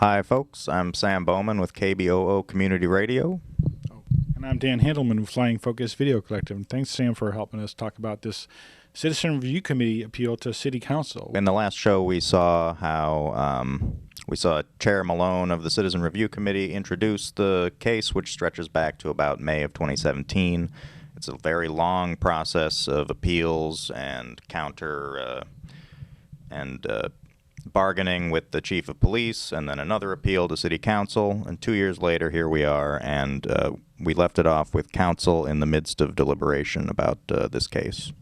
Hi, folks. I'm Sam Bouman with KBOO Community Radio. And I'm Dan Handelman of Flying Focus Video Collective. And thanks, Sam, for helping us talk about this Citizen Review Committee appeal to City Council. In the last show, we saw how Chair Malone of the Citizen Review Committee introduce the case, which stretches back to about May of 2017. It's a very long process of appeals and bargaining with the chief of police, and then another appeal to city council. And 2 years later, here we are, and we left it off with council in the midst of deliberation about this case.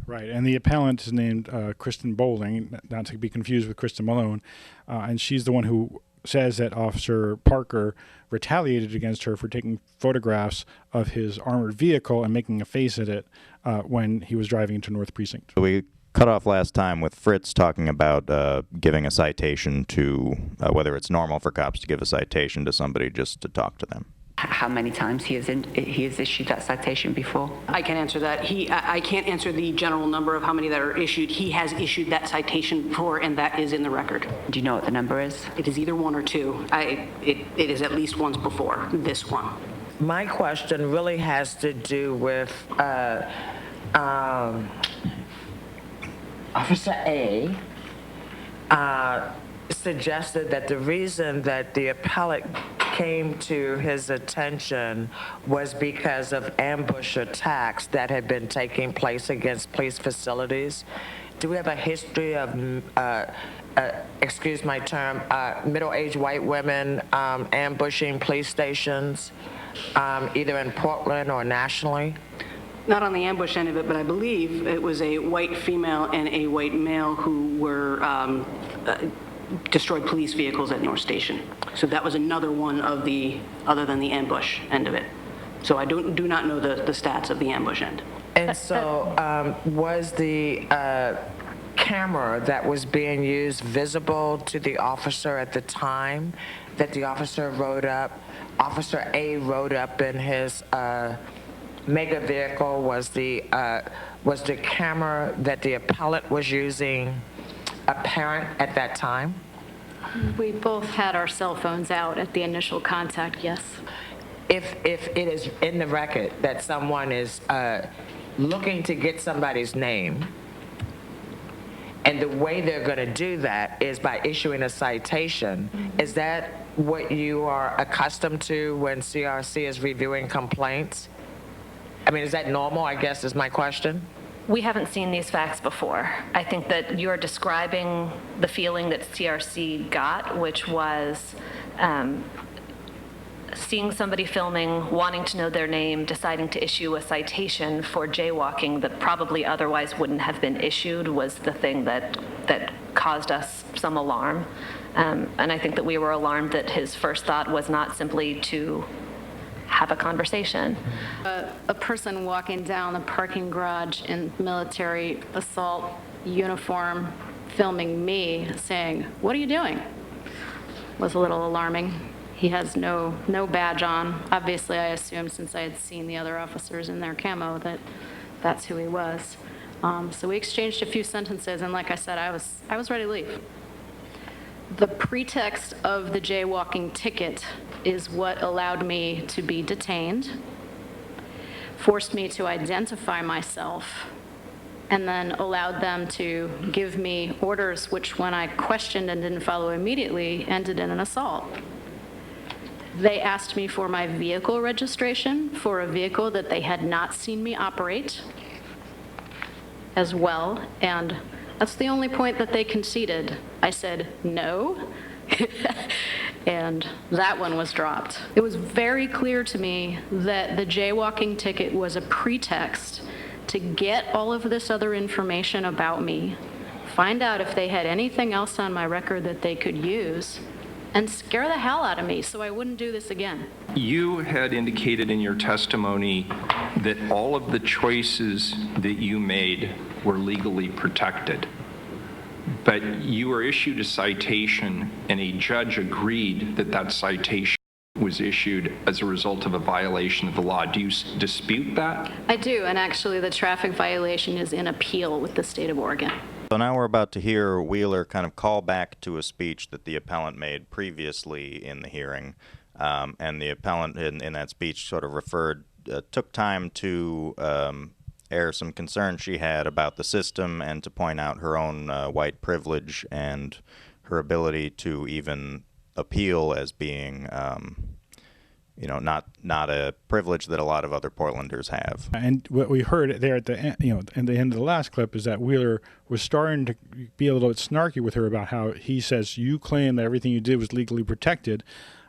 Right, and the appellant is named Kristen Bowling, not to be confused with Kristen Malone, and she's the one who says that Officer Parker retaliated against her for taking photographs of his armored vehicle and making a face at it when he was driving into North Precinct. We cut off last time with Fritz talking about giving a citation to, whether it's normal for cops to give a citation to somebody just to talk to them. How many times he has issued that citation before? I can answer that. I can't answer the general number of how many that are issued. He has issued that citation before, and that is in the record. Do you know what the number is? It is either one or two. It is at least once before this one. My question really has to do with Officer A suggested that the reason that the appellate came to his attention was because of ambush attacks that had been taking place against police facilities. Do we have a history of, excuse my term, middle-aged white women ambushing police stations, either in Portland or nationally? Not on the ambush end of it, but I believe it was a white female and a white male who were destroyed police vehicles at North Station. So that was another one of the, other than the ambush end of it. So I do not know the stats of the ambush end. And so was the camera that was being used visible to the officer at the time that the officer rode up? Officer A rode up in his mega vehicle. Was the camera that the appellant was using apparent at that time? We both had our cell phones out at the initial contact, yes. If it is in the record that someone is looking to get somebody's name, and the way they're going to do that is by issuing a citation, is that what you are accustomed to when CRC is reviewing complaints? I mean, is that normal, I guess, is my question? We haven't seen these facts before. I think that you're describing the feeling that CRC got, which was seeing somebody filming, wanting to know their name, deciding to issue a citation for jaywalking that probably otherwise wouldn't have been issued was the thing that caused us some alarm. And I think that we were alarmed that his first thought was not simply to have a conversation. A person walking down the parking garage in military assault uniform filming me saying, "What are you doing?" was a little alarming. He has no badge on. Obviously, I assumed since I had seen the other officers in their camo that that's who he was. So we exchanged a few sentences, and like I said, I was ready to leave. The pretext of the jaywalking ticket is what allowed me to be detained, forced me to identify myself, and then allowed them to give me orders which, when I questioned and didn't follow immediately, ended in an assault. They asked me for my vehicle registration for a vehicle that they had not seen me operate as well, and that's the only point that they conceded. I said no, and that one was dropped. It was very clear to me that the jaywalking ticket was a pretext to get all of this other information about me, find out if they had anything else on my record that they could use, and scare the hell out of me so I wouldn't do this again. You had indicated in your testimony that all of the choices that you made were legally protected. But you were issued a citation, and a judge agreed that that citation was issued as a result of a violation of the law. Do you dispute that? I do, and actually the traffic violation is in appeal with the state of Oregon. So now we're about to hear Wheeler kind of call back to a speech that the appellant made previously in the hearing. And the appellant in that speech sort of took time to air some concern she had about the system and to point out her own white privilege and her ability to even appeal as being not a privilege that a lot of other Portlanders have. And what we heard there at the end, in the end of the last clip, is that Wheeler was starting to be a little bit snarky with her about how he says you claim that everything you did was legally protected,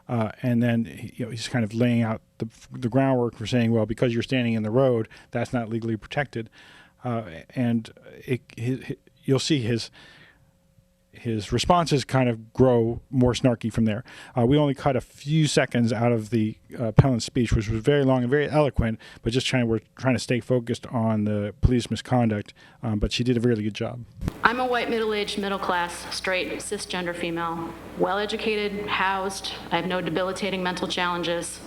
and then he's kind of laying out the groundwork for saying, well, because you're standing in the road, that's not legally protected, and you'll see his responses kind of grow more snarky from there. We only cut a few seconds out of the appellant's speech, which was very long and very eloquent, but we're trying to stay focused on the police misconduct, but she did a really good job. I'm a white, middle-aged, middle-class, straight, cisgender female, well-educated, housed. I have no debilitating mental challenges.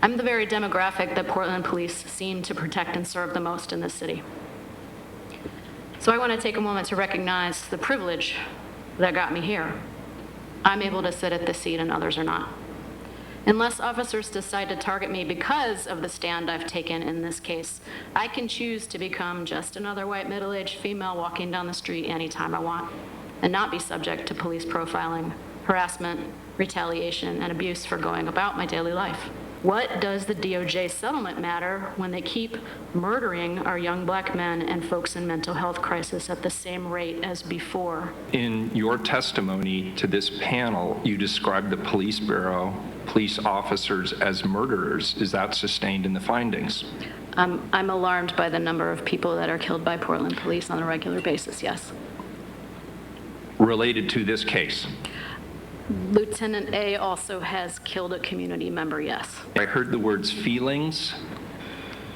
I'm the very demographic that Portland police seem to protect and serve the most in this city. So I want to take a moment to recognize the privilege that got me here. I'm able to sit at this seat and others are not. Unless officers decide to target me because of the stand I've taken in this case, I can choose to become just another white middle-aged female walking down the street anytime I want and not be subject to police profiling, harassment, retaliation, and abuse for going about my daily life. What does the DOJ settlement matter when they keep murdering our young black men and folks in mental health crisis at the same rate as before? In your testimony to this panel, you described the police bureau, police officers as murderers. Is that sustained in the findings? I'm alarmed by the number of people that are killed by Portland police on a regular basis, yes. Related to this case? Lieutenant A also has killed a community member, yes. I heard the words feelings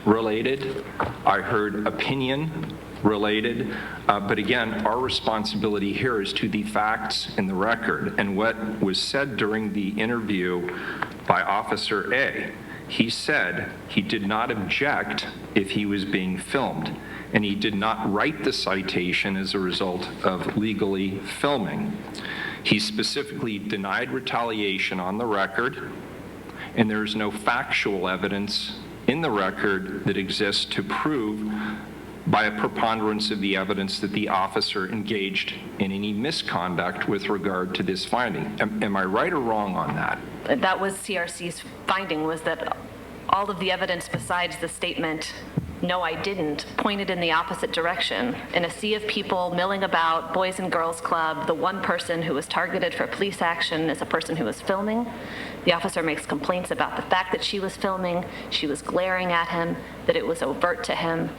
related. I heard opinion related. But again, our responsibility here is to the facts in the record. And what was said during the interview by Officer A, he said he did not object if he was being filmed. And he did not write the citation as a result of legally filming. He specifically denied retaliation on the record, and there is no factual evidence in the record that exists to prove by a preponderance of the evidence that the officer engaged in any misconduct with regard to this finding. Am I right or wrong on that? That was CRC's finding, was that all of the evidence besides the statement, "No, I didn't," pointed in the opposite direction. In a sea of people milling about, Boys and Girls Club, the one person who was targeted for police action is a person who was filming. The officer makes complaints about the fact that she was filming, she was glaring at him, that it was overt to him.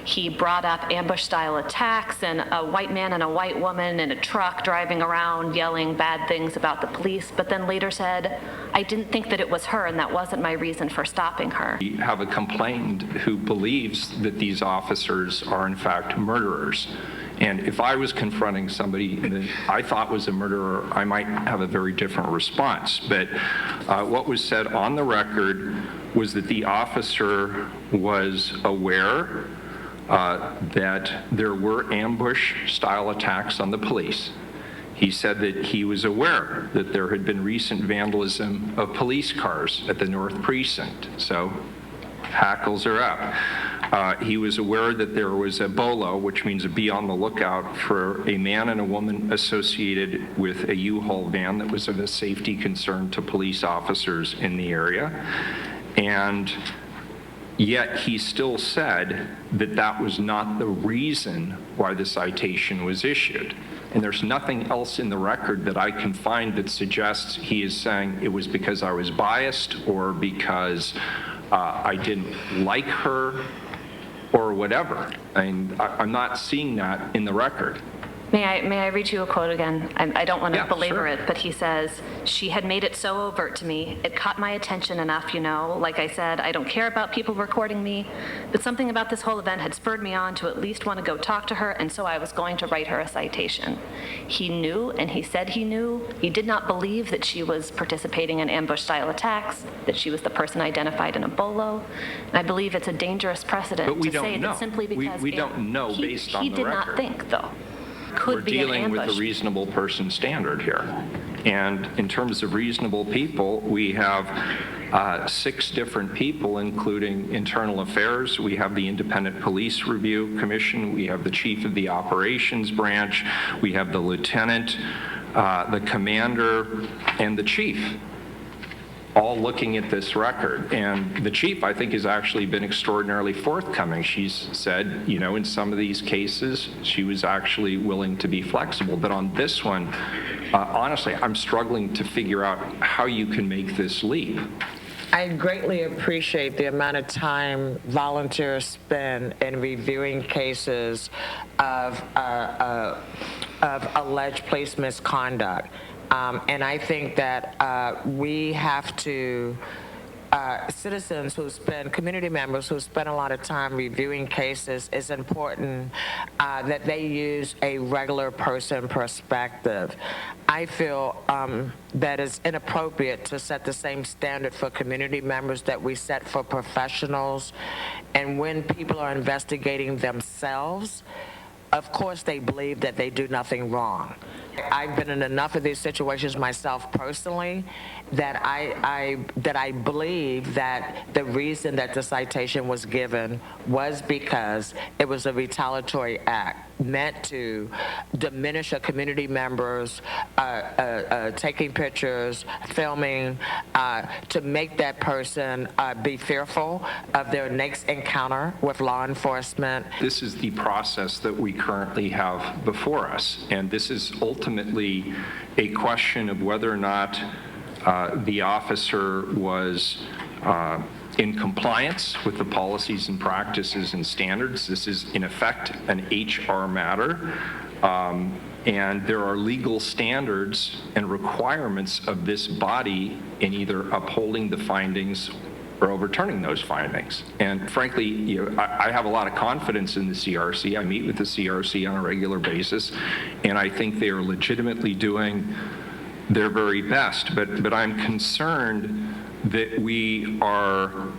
He brought up ambush-style attacks and a white man and a white woman in a truck driving around yelling bad things about the police, but then later said, "I didn't think that it was her, and that wasn't my reason for stopping her." We have a complainant who believes that these officers are in fact murderers. And if I was confronting somebody that I thought was a murderer, I might have a very different response. But what was said on the record was that the officer was aware that there were ambush-style attacks on the police. He said that he was aware that there had been recent vandalism of police cars at the North Precinct. So hackles are up. He was aware that there was a BOLO, which means be on the lookout for a man and a woman associated with a U-Haul van that was of a safety concern to police officers in the area. And yet he still said that that was not the reason why the citation was issued. And there's nothing else in the record that I can find that suggests he is saying it was because I was biased or because I didn't like her or whatever. And I'm not seeing that in the record. May I read you a quote again? I don't want to belabor sure. it, but he says, "She had made it so overt to me. It caught my attention enough, you know. Like I said, I don't care about people recording me, but something about this whole event had spurred me on to at least want to go talk to her, and so I was going to write her a citation." He knew, and he said he knew. He did not believe that she was participating in ambush-style attacks, that she was the person identified in a BOLO. And I believe it's a dangerous precedent But we to say don't know. that simply because we don't know based on the record. He did not think, though. could we're be an dealing with a ambush. reasonable person standard here. And in terms of reasonable people, we have 6 different people, including internal affairs. We have the Independent Police Review Commission. We have the chief of the operations branch. We have the lieutenant, the commander, and the chief, all looking at this record. And the chief, I think, has actually been extraordinarily forthcoming. She's said, you know, in some of these cases, she was actually willing to be flexible. But on this one, honestly, I'm struggling to figure out how you can make this leap. I greatly appreciate the amount of time volunteers spend in reviewing cases of alleged police misconduct. And I think that we have to, citizens community members who spend a lot of time reviewing cases, it's important that they use a regular person perspective. I feel that it's inappropriate to set the same standard for community members that we set for professionals. And when people are investigating themselves, of course they believe that they do nothing wrong. I've been in enough of these situations myself personally that I believe that the reason that the citation was given was because it was a retaliatory act meant to diminish a community member's taking pictures, filming, to make that person be fearful of their next encounter with law enforcement. This is the process that we currently have before us, and this is ultimately a question of whether or not the officer was in compliance with the policies and practices and standards. This is, in effect, an HR matter. And there are legal standards and requirements of this body in either upholding the findings or overturning those findings. And frankly, you know, I have a lot of confidence in the CRC. I meet with the CRC on a regular basis, and I think they are legitimately doing their very best. But I'm concerned that we are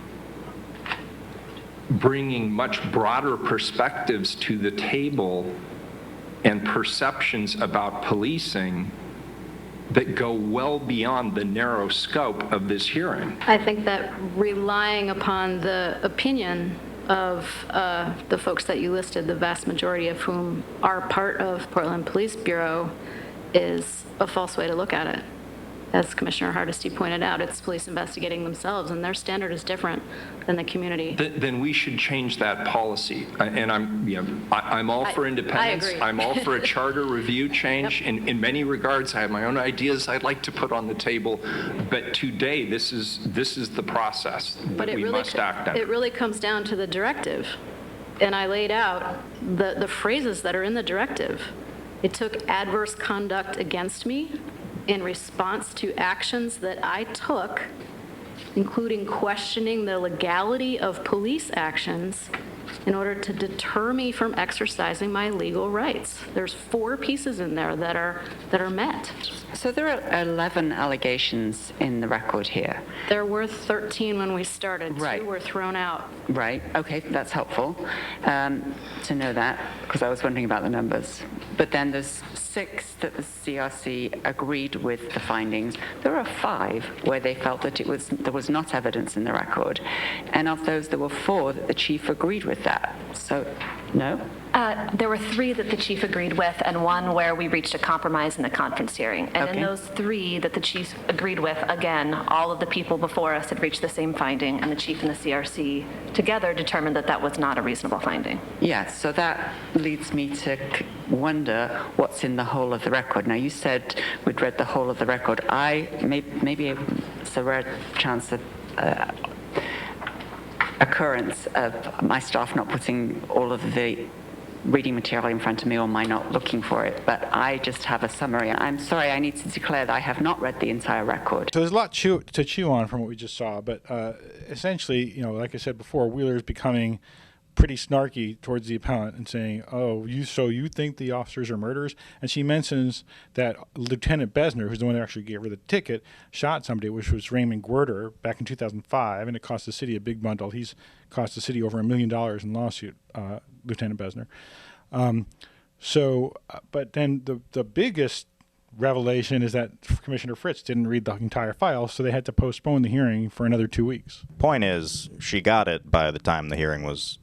bringing much broader perspectives to the table and perceptions about policing that go well beyond the narrow scope of this hearing. I think that relying upon the opinion of the folks that you listed, the vast majority of whom are part of Portland Police Bureau, is a false way to look at it. As Commissioner Hardesty pointed out, it's police investigating themselves, and their standard is different than the community. Then we should change that policy. And I'm all for independence. I agree. I'm all for a charter review change. Yep. In many regards, I have my own ideas I'd like to put on the table. But today, this is the process that we must act on. It really comes down to the directive. And I laid out the phrases that are in the directive. It took adverse conduct against me in response to actions that I took, including questioning the legality of police actions in order to deter me from exercising my legal rights. There's 4 pieces in there that are met. So there are 11 allegations in the record here. There were 13 when we started. Right. 2 were thrown out. Right, okay, that's helpful to know that, because I was wondering about the numbers. But then there's 6 that the CRC agreed with the findings. There are 5 where they felt that there was not evidence in the record. And of those, there were 4 that the chief agreed with that. So, no? There were 3 that the chief agreed with, and 1 where we reached a compromise in the conference hearing. And Okay. in those 3 that the chief agreed with, again, all of the people before us had reached the same finding, and the chief and the CRC together determined that that was not a reasonable finding. Yeah, so that leads me to wonder what's in the whole of the record. Now, you said we'd read the whole of the record. Maybe it's a rare chance of occurrence of my staff not putting all of the reading material in front of me or my not looking for it, but I just have a summary. I'm sorry, I need to declare that I have not read the entire record. So there's a lot to chew on from what we just saw, but essentially, you know, like I said before, Wheeler's becoming pretty snarky towards the appellant and saying, "Oh, you think the officers are murderers?" And she mentions that Lieutenant Besner, who's the one that actually gave her the ticket, shot somebody, which was Raymond Guerter, back in 2005, and it cost the city a big bundle. He's cost the city over $1 million in lawsuit, Lieutenant Besner. So, but then the biggest revelation is that Commissioner Fritz didn't read the entire file, so they had to postpone the hearing for another 2 weeks. Point is, she got it by the time the hearing was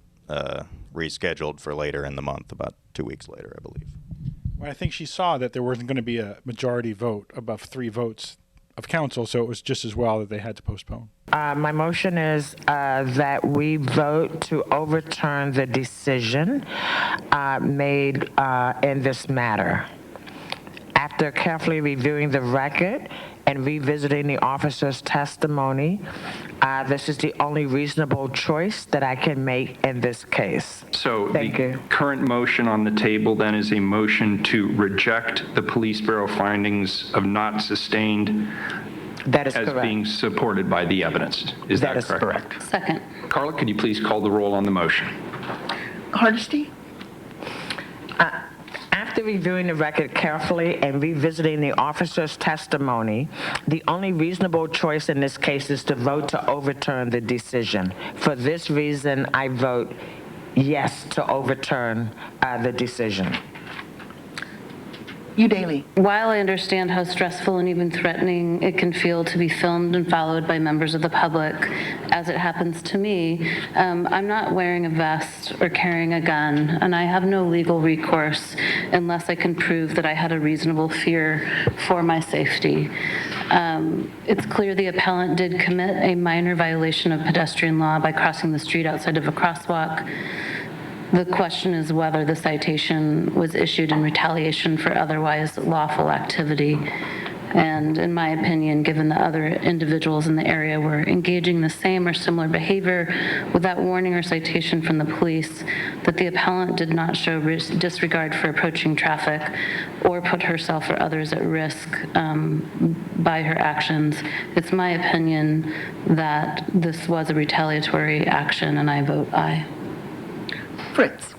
rescheduled for later in the month, about 2 weeks later, I believe. Well, I think she saw that there wasn't going to be a majority vote above 3 votes of council, so it was just as well that they had to postpone. My motion is that we vote to overturn the decision made in this matter. After carefully reviewing the record and revisiting the officer's testimony, this is the only reasonable choice that I can make in this case. So Thank the you. current motion on the table then is a motion to reject the police bureau findings of not sustained That is as correct. being supported by the evidence. Is that That is correct. Second. Carla, could you please call the roll on the motion? Hardesty? After reviewing the record carefully and revisiting the officer's testimony, the only reasonable choice in this case is to vote to overturn the decision. For this reason, I vote yes to overturn the decision. Daly. While I understand how stressful and even threatening it can feel to be filmed and followed by members of the public, as it happens to me, I'm not wearing a vest or carrying a gun, and I have no legal recourse unless I can prove that I had a reasonable fear for my safety. It's clear the appellant did commit a minor violation of pedestrian law by crossing the street outside of a crosswalk. The question is whether the citation was issued in retaliation for otherwise lawful activity. And in my opinion, given the other individuals in the area were engaging the same or similar behavior without warning or citation from the police, that the appellant did not show disregard for approaching traffic or put herself or others at risk by her actions. It's my opinion that this was a retaliatory action, and I vote aye. Fritz?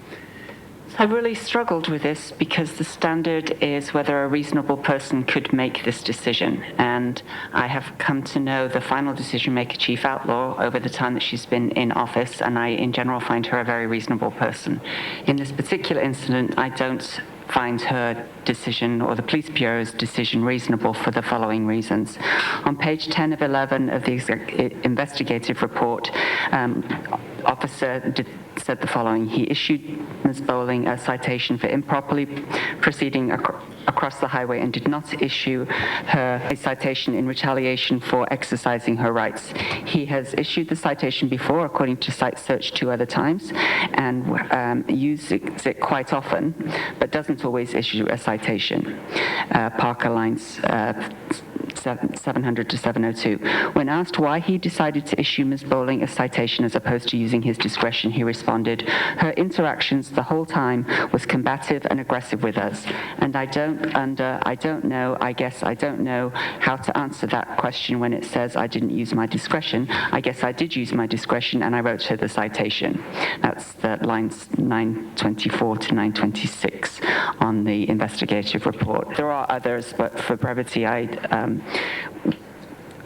I really struggled with this because the standard is whether a reasonable person could make this decision. And I have come to know the final decision maker, Chief Outlaw, over the time that she's been in office, and I, in general, find her a very reasonable person. In this particular incident, I don't find her decision or the police bureau's decision reasonable for the following reasons. On page 10 of 11 of the investigative report, officer said the following: he issued Ms. Bowling a citation for improperly proceeding across the highway and did not issue her a citation in retaliation for exercising her rights. He has issued the citation before, according to Site Search, 2 other times, and uses it quite often, but doesn't always issue a citation. Parker lines 700 to 702. When asked why he decided to issue Ms. Bowling a citation as opposed to using his discretion, he responded, "Her interactions the whole time was combative and aggressive with us, and I don't know how to answer that question when it says I didn't use my discretion. I guess I did use my discretion, and I wrote her the citation." That's the lines 924 to 926 on the investigative report. There are others, but for brevity, I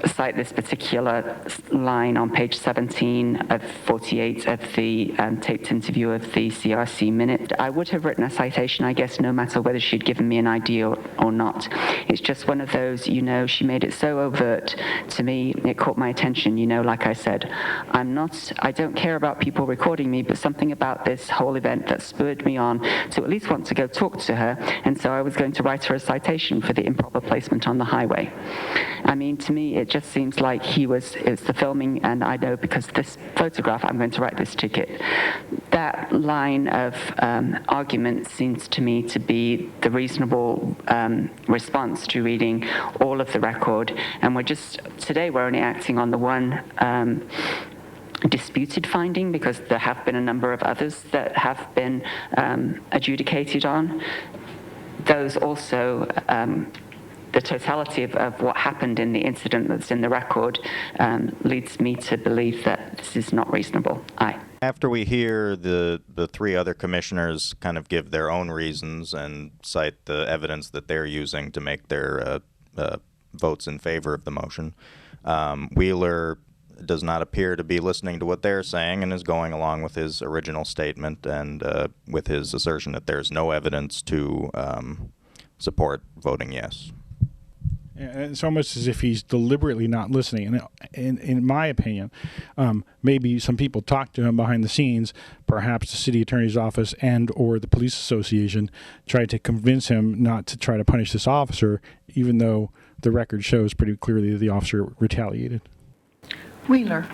cite this particular line on page 17 of 48 of the taped interview of the CRC minute. I would have written a citation, I guess, no matter whether she'd given me an ID or not. It's just one of those, she made it so overt to me, it caught my attention, like I said. I don't care about people recording me, but something about this whole event that spurred me on to at least want to go talk to her, and so I was going to write her a citation for the improper placement on the highway. I mean, to me, it just seems like it's the filming, and I know because of this photograph, I'm going to write this ticket. That line of argument seems to me to be the reasonable response to reading all of the record, and today we're only acting on the one disputed finding, because there have been a number of others that have been adjudicated on. Those also, the totality of what happened in the incident that's in the record leads me to believe that this is not reasonable. Aye. After we hear the 3 other commissioners kind of give their own reasons and cite the evidence that they're using to make their votes in favor of the motion, Wheeler does not appear to be listening to what they're saying and is going along with his original statement and with his assertion that there's no evidence to support voting yes. And it's almost as if he's deliberately not listening. And in my opinion, maybe some people talked to him behind the scenes, perhaps the city attorney's office and or the police association tried to convince him not to try to punish this officer, even though the record shows pretty clearly that the officer retaliated. Wheeler.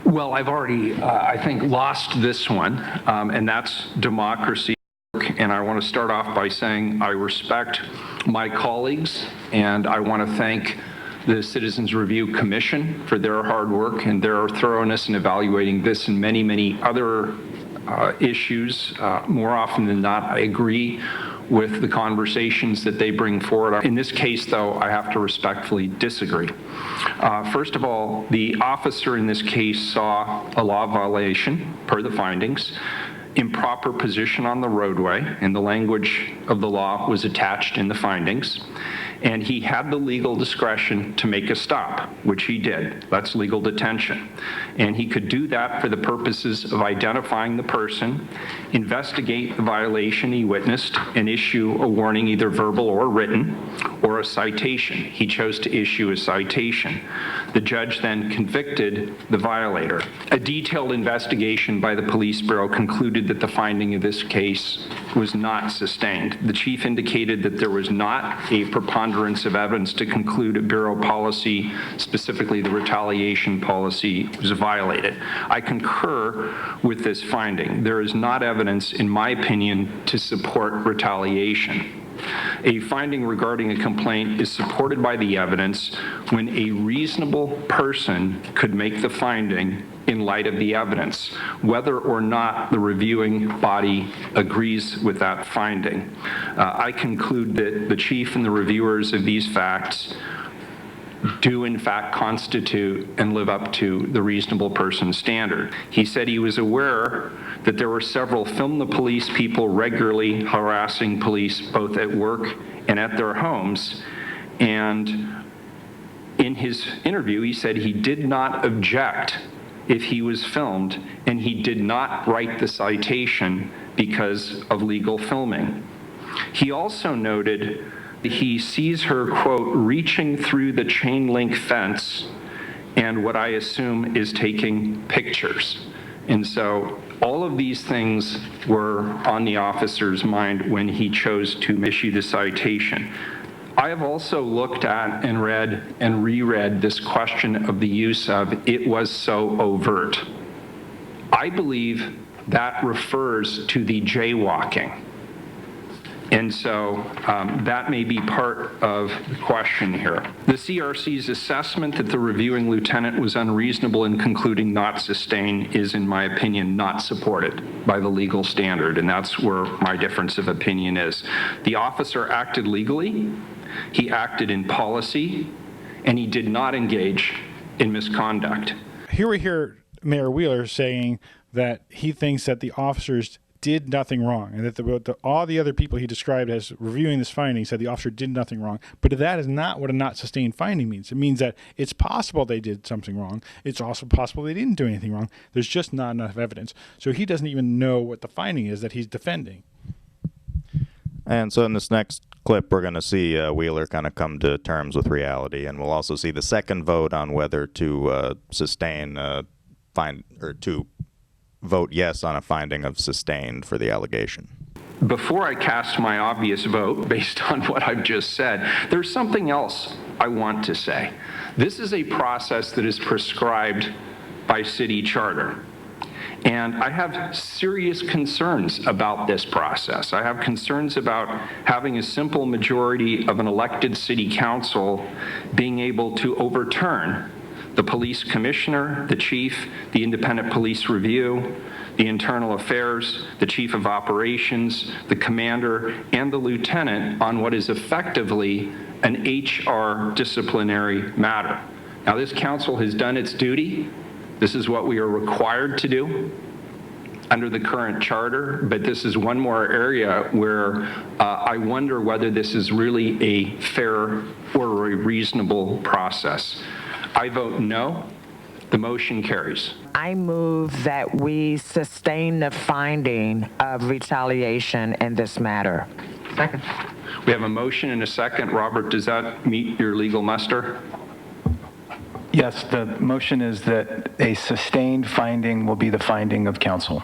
Well, I've already, I think, lost this one, and that's democracy. And I want to start off by saying I respect my colleagues, and I want to thank the Citizens Review Commission for their hard work and their thoroughness in evaluating this and many, many other issues. More often than not, I agree with the conversations that they bring forward. In this case, though, I have to respectfully disagree. First of all, the officer in this case saw a law violation, per the findings, improper position on the roadway, and the language of the law was attached in the findings, and he had the legal discretion to make a stop, which he did. That's legal detention. And he could do that for the purposes of identifying the person, investigate the violation he witnessed, and issue a warning, either verbal or written, or a citation. He chose to issue a citation. The judge then convicted the violator. A detailed investigation by the police bureau concluded that the finding of this case was not sustained. The chief indicated that there was not a preponderance of evidence to conclude a bureau policy, specifically the retaliation policy, was violated. I concur with this finding. There is not evidence, in my opinion, to support retaliation. A finding regarding a complaint is supported by the evidence when a reasonable person could make the finding in light of the evidence, whether or not the reviewing body agrees with that finding. I conclude that the chief and the reviewers of these facts do in fact constitute and live up to the reasonable person standard. He said he was aware that there were several film the police people regularly harassing police both at work and at their homes, and in his interview he said he did not object if he was filmed, and he did not write the citation because of legal filming. He also noted he sees her, quote, reaching through the chain link fence and what I assume is taking pictures. And so all of these things were on the officer's mind when he chose to issue the citation. I have also looked at and read and reread this question of the use of "it was so overt." I believe that refers to the jaywalking. And so that may be part of the question here. The CRC's assessment that the reviewing lieutenant was unreasonable in concluding not sustained is, in my opinion, not supported by the legal standard, and that's where my difference of opinion is. The officer acted legally, he acted in policy, and he did not engage in misconduct. Here we hear Mayor Wheeler saying that he thinks that the officers did nothing wrong, and that all the other people he described as reviewing this finding said the officer did nothing wrong. But that is not what a not sustained finding means. It means that it's possible they did something wrong. It's also possible they didn't do anything wrong. There's just not enough evidence. So he doesn't even know what the finding is that he's defending. And so in this next clip, we're going to see Wheeler kind of come to terms with reality, and we'll also see the second vote on whether to to vote yes on a finding of sustained for the allegation. Before I cast my obvious vote based on what I've just said, there's something else I want to say. This is a process that is prescribed by city charter. And I have serious concerns about this process. I have concerns about having a simple majority of an elected city council being able to overturn the police commissioner, the chief, the independent police review, the internal affairs, the chief of operations, the commander, and the lieutenant on what is effectively an HR disciplinary matter. Now, this council has done its duty. This is what we are required to do under the current charter, but this is one more area where I wonder whether this is really a fair or a reasonable process. I vote no. The motion carries. I move that we sustain the finding of retaliation in this matter. Second. We have a motion and a second. Robert, does that meet your legal muster? Yes, the motion is that a sustained finding will be the finding of council.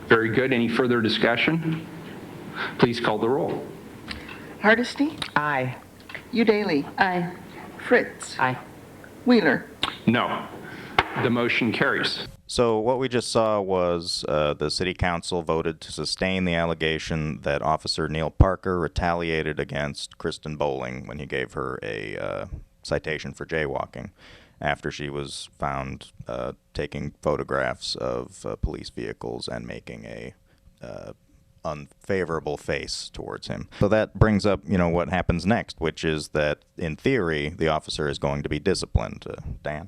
Very good. Any further discussion? Please call the roll. Hardesty? Aye. Udaly? Aye. Fritz? Aye. Wheeler? No. The motion carries. So what we just saw was the city council voted to sustain the allegation that Officer Neil Parker retaliated against Kristen Bowling when he gave her a citation for jaywalking after she was found taking photographs of police vehicles and making a unfavorable face towards him. So that brings up, what happens next, which is that, in theory, the officer is going to be disciplined. Dan?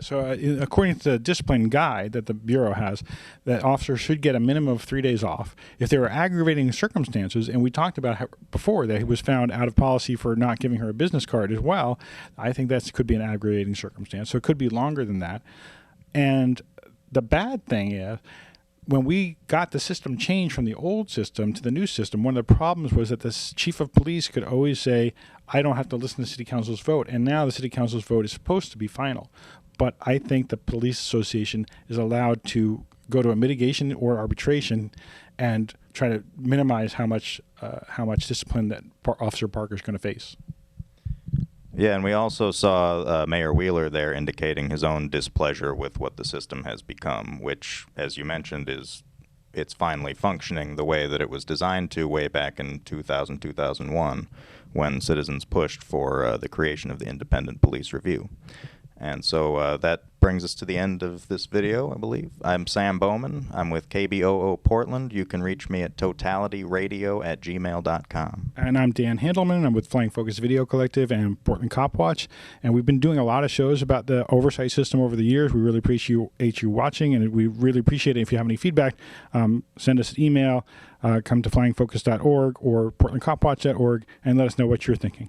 So according to the discipline guide that the Bureau has, that officers should get a minimum of 3 days off. If there are aggravating circumstances, and we talked about how before that he was found out of policy for not giving her a business card as well, I think that could be an aggravating circumstance. So it could be longer than that. And the bad thing is, when we got the system changed from the old system to the new system, one of the problems was that the chief of police could always say, I don't have to listen to city council's vote. And now the city council's vote is supposed to be final. But I think the police association is allowed to go to a mitigation or arbitration and try to minimize how much discipline that Officer Parker is going to face. Yeah, and we also saw Mayor Wheeler there indicating his own displeasure with what the system has become, which, as you mentioned, it's finally functioning the way that it was designed to way back in 2000, 2001, when citizens pushed for the creation of the Independent Police Review. And so that brings us to the end of this video, I believe. I'm Sam Bouman. I'm with KBOO Portland. You can reach me at totalityradio@gmail.com. And I'm Dan Handelman. I'm with Flying Focus Video Collective and Portland Copwatch. And we've been doing a lot of shows about the oversight system over the years. We really appreciate you watching, and we really appreciate it. If you have any feedback, send us an email, come to flyingfocus.org or portlandcopwatch.org, and let us know what you're thinking.